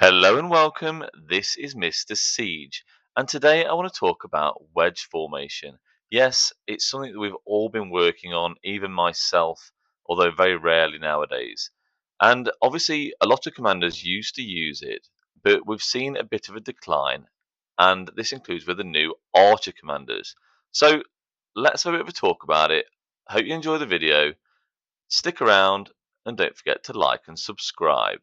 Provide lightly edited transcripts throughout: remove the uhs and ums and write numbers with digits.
Hello and welcome. This is Mr. Siege, and today I want to talk about wedge formation. Yes, it's something that we've all been working on, even myself, although very rarely nowadays. And obviously, a lot of commanders used to use it, but we've seen a bit of a decline, and this includes with the new archer commanders. So let's have a bit of a talk about it. Hope you enjoy the video. Stick around, and don't forget to like and subscribe.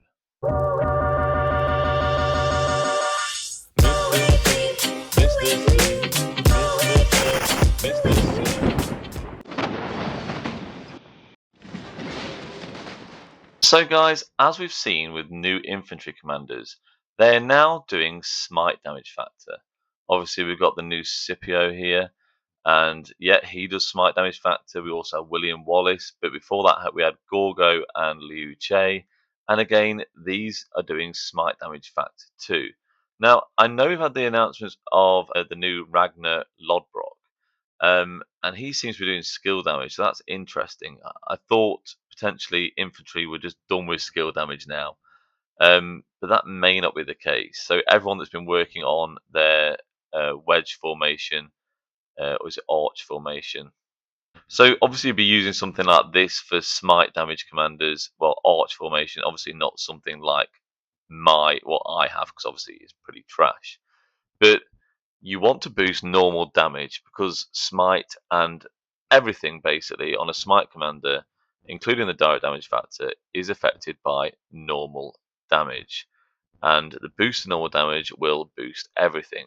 So, guys, as we've seen with new infantry commanders, they're now doing smite damage factor. Obviously, we've got the new Scipio here, and yet he does smite damage factor. We also have William Wallace, but before that, we had Gorgo and Liu Che, and again, these are doing smite damage factor too. Now, I know we've had the announcements of the new Ragnar Lodbrok, and he seems to be doing skill damage, so that's interesting. I thought potentially infantry were just done with skill damage now, but that may not be the case. So everyone that's been working on their wedge formation, or is it arch formation? So obviously you'd be using something like this for smite damage commanders. Well, arch formation, obviously not something like what I have, because obviously it's pretty trash. But you want to boost normal damage because smite and everything basically on a smite commander, including the direct damage factor, is affected by normal damage. And the boost to normal damage will boost everything.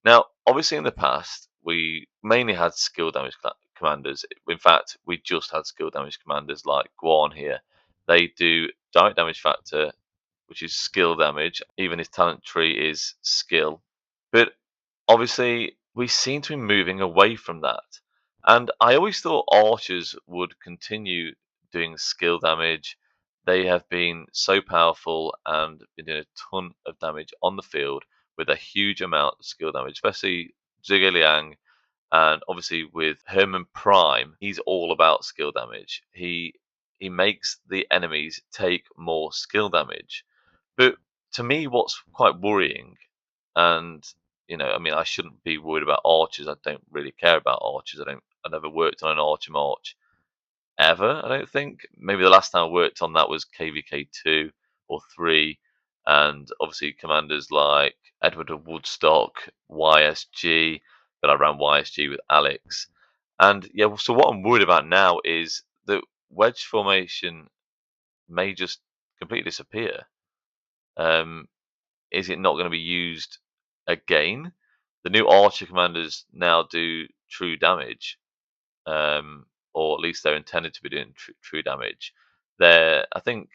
Now, obviously, in the past, we mainly had skill damage commanders. In fact, we just had skill damage commanders like Guan here. They do direct damage factor, which is skill damage. Even his talent tree is skill. But obviously, we seem to be moving away from that. And I always thought archers would continue doing skill damage. They have been so powerful and been doing a ton of damage on the field with a huge amount of skill damage, especially Zhuge Liang. And obviously with Herman Prime, he's all about skill damage. He makes the enemies take more skill damage. But to me, what's quite worrying, and I mean, I shouldn't be worried about archers. I don't really care about archers. I never worked on an archer march ever, I don't think. Maybe the last time I worked on that was KVK 2 or 3, and obviously commanders like Edward of Woodstock, YSG, but I ran YSG with Alex. And yeah, so what I'm worried about now is that wedge formation may just completely disappear. Um, is it not going to be used again? The new archer commanders now do true damage, or at least they're intended to be doing true damage. I think,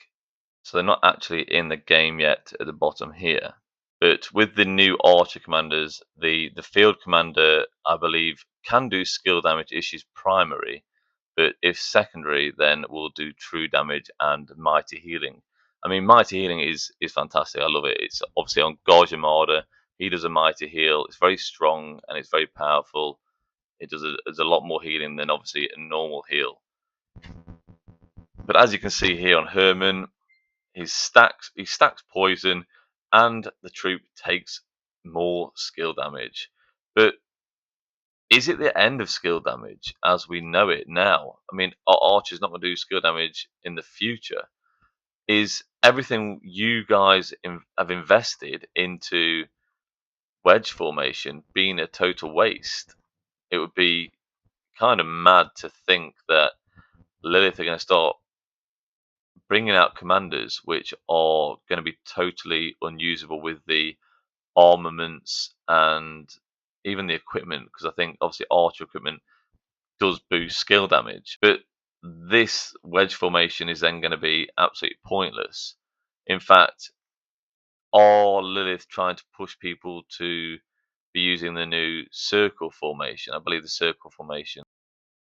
so they're not actually in the game yet at the bottom here. But with the new archer commanders, the field commander, I believe, can do skill damage issues primary, but if secondary, then will do true damage and mighty healing. I mean, mighty healing is fantastic. I love it. It's obviously on Gorge Armada. He does a mighty heal. It's very strong and it's very powerful. There's a lot more healing than obviously a normal heal. But as you can see here on Herman, he stacks poison, and the troop takes more skill damage. But is it the end of skill damage as we know it now? I mean, are archers not going to do skill damage in the future? Is everything you guys have invested into wedge formation being a total waste? It would be kind of mad to think that Lilith are going to start bringing out commanders which are going to be totally unusable with the armaments and even the equipment, because I think obviously archer equipment does boost skill damage, but this wedge formation is then going to be absolutely pointless. In fact, are Lilith trying to push people to be using the new circle formation? I believe the circle formation.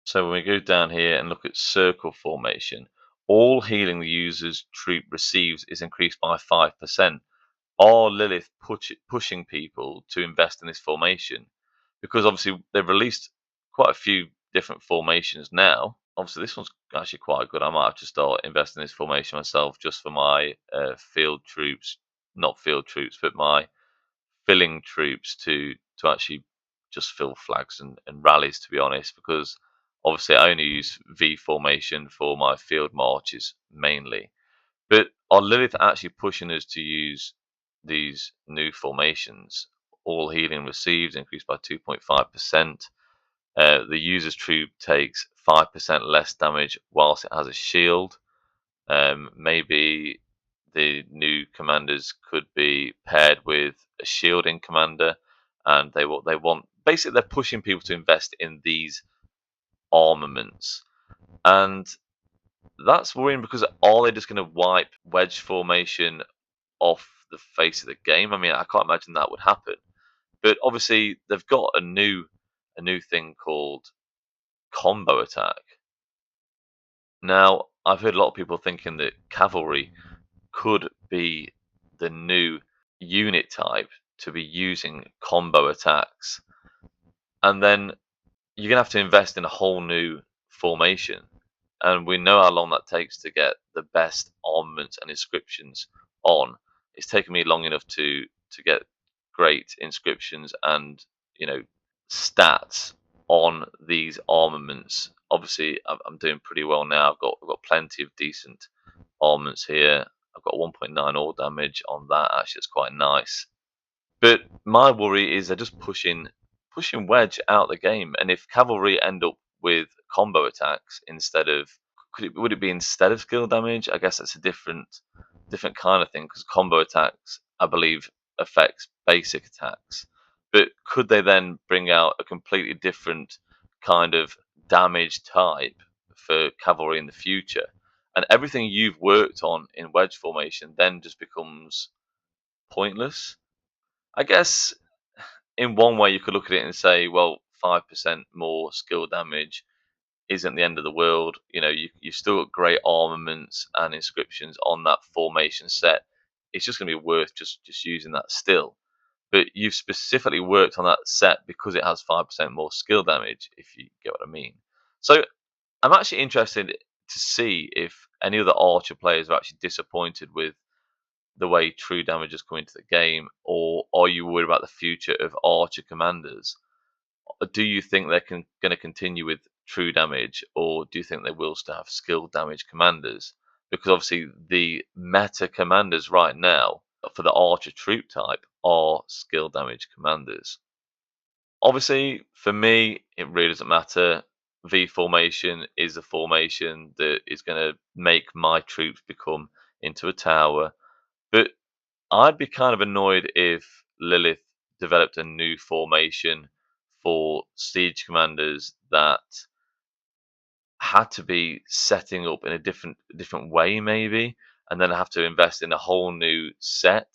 So when we go down here and look at circle formation, all healing the user's troop receives is increased by 5%. Are Lilith pushing people to invest in this formation? Because obviously they've released quite a few different formations now. Obviously this one's actually quite good. I might have to start investing in this formation myself just for my field troops, not field troops, but my filling troops to actually just fill flags and rallies, to be honest, because obviously I only use V formation for my field marches mainly. But are Lilith actually pushing us to use these new formations? All healing received increased by 2.5%. The user's troop takes 5% less damage whilst it has a shield. Maybe the new commanders could be paired with a shielding commander, and they want basically they're pushing people to invest in these armaments, and that's worrying because are they just going to wipe wedge formation off the face of the game? I mean, I can't imagine that would happen. But obviously, they've got a new thing called combo attack. Now, I've heard a lot of people thinking that cavalry could be the new unit type to be using combo attacks, and then you're gonna have to invest in a whole new formation. And we know how long that takes to get the best armaments and inscriptions on. It's taken me long enough to get great inscriptions and stats on these armaments. Obviously, I'm doing pretty well now. I've got plenty of decent armaments here. I've got 1.9 all damage on that. Actually, it's quite nice. But my worry is they're just pushing Wedge out the game. And if cavalry end up with combo attacks instead of, would it be instead of skill damage? I guess that's a different kind of thing because combo attacks, I believe, affects basic attacks. But could they then bring out a completely different kind of damage type for cavalry in the future? And everything you've worked on in wedge formation then just becomes pointless. I guess in one way you could look at it and say, well, 5% more skill damage isn't the end of the world. You've still got great armaments and inscriptions on that formation set. It's just going to be worth just using that still. But you've specifically worked on that set because it has 5% more skill damage, if you get what I mean. So I'm actually interested to see if any of the Archer players are actually disappointed with the way true damage has come into the game, or are you worried about the future of Archer commanders? Do you think they're going to continue with true damage, or do you think they will still have skill damage commanders? Because obviously the meta commanders right now for the Archer troop type are skill damage commanders. Obviously, for me, it really doesn't matter. V formation is a formation that is going to make my troops become into a tower. But I'd be kind of annoyed if Lilith developed a new formation for siege commanders that had to be setting up in a different way, maybe, and then I have to invest in a whole new set.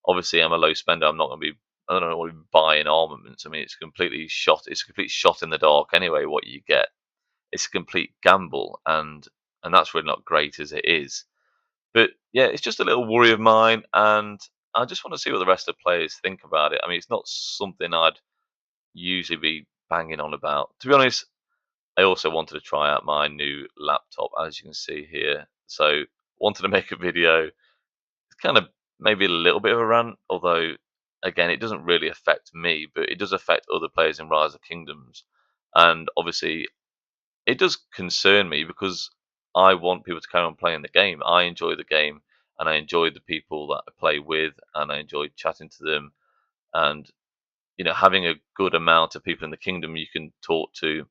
Obviously, I'm a low spender. I don't want to be buying armaments. I mean, it's a complete shot in the dark anyway. What you get, it's a complete gamble, and that's really not great as it is. But yeah, it's just a little worry of mine, and I just want to see what the rest of the players think about it. I mean, it's not something I'd usually be banging on about. To be honest, I also wanted to try out my new laptop, as you can see here. So wanted to make a video. It's kind of maybe a little bit of a rant, although again, it doesn't really affect me, but it does affect other players in Rise of Kingdoms. And obviously, it does concern me because I want people to carry on playing the game. I enjoy the game, and I enjoy the people that I play with, and I enjoy chatting to them, and having a good amount of people in the kingdom you can talk to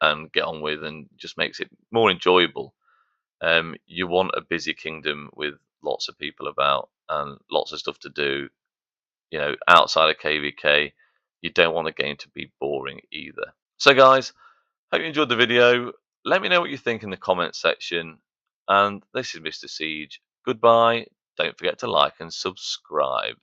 and get on with, and just makes it more enjoyable. You want a busy kingdom with lots of people about and lots of stuff to do. Outside of KVK, you don't want the game to be boring either. So, guys, hope you enjoyed the video. Let me know what you think in the comments section. And this is Mr. Siege. Goodbye. Don't forget to like and subscribe.